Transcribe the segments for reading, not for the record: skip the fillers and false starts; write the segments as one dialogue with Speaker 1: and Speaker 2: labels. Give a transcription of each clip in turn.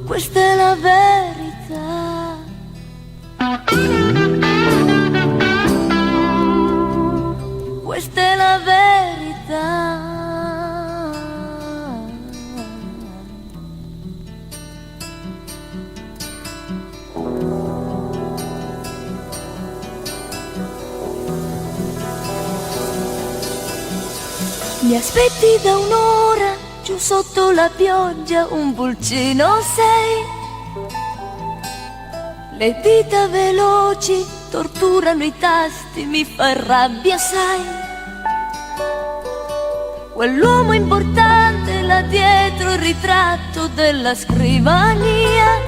Speaker 1: Questa è la verità. Questa è la verità. Mi aspetti da un'ora, giù sotto la pioggia, un pulcino sei. Le dita veloci torturano i tasti, mi fa rabbia, sai. Quell'uomo importante là dietro il ritratto della scrivania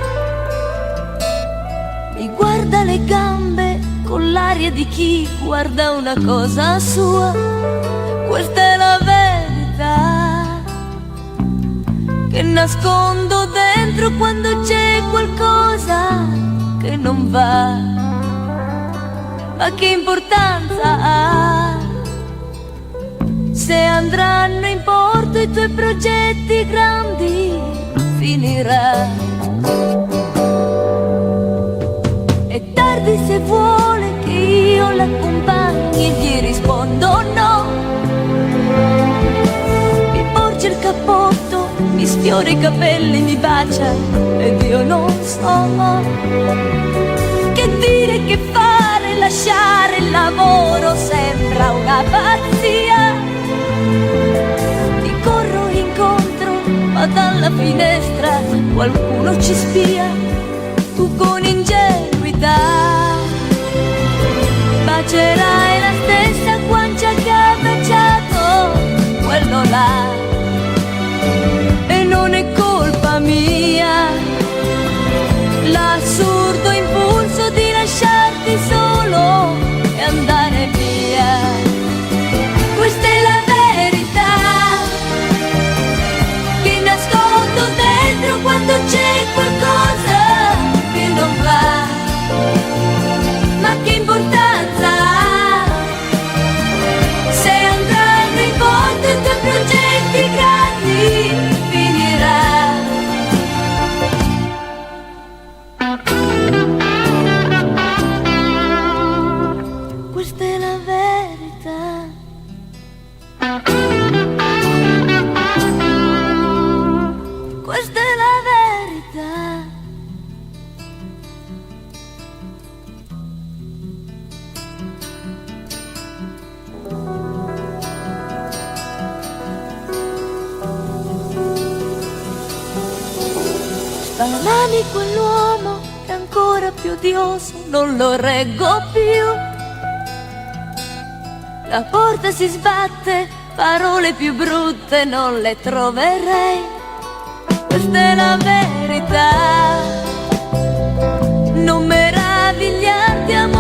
Speaker 1: mi guarda le gambe con l'aria di chi guarda una cosa sua. Questa è la verità che nascondo dentro quando c'è qualcosa che non va. Ma che importanza ha se andranno in porto i tuoi progetti grandi? Finirà. È tardi se vuole che io l'accompagni e gli rispondo no. Mi porge il cappotto, mi sfiora i capelli, mi bacia ed io non so che dire, che fare, lasciare il lavoro sembra una pazzia. Ti corro incontro, ma dalla finestra qualcuno ci spia. Tu con ingenuità bacerai la stessa guancia che ha baciato quello là. E non è colpa mia l'assurdo impulso di lasciarti solo e andare via. Questa è la verità che nascondo dentro quando c'è qualcosa che non va. Ma che importanza ha se andranno in porto i tuoi progetti grandi? Finirà. Questa è la verità. Questa è la verità. Stamani quell'uomo è ancora più odioso, non lo reggo più. La porta si sbatte, parole più brutte non le troverei. Questa è la verità. Non meravigliarti, amore.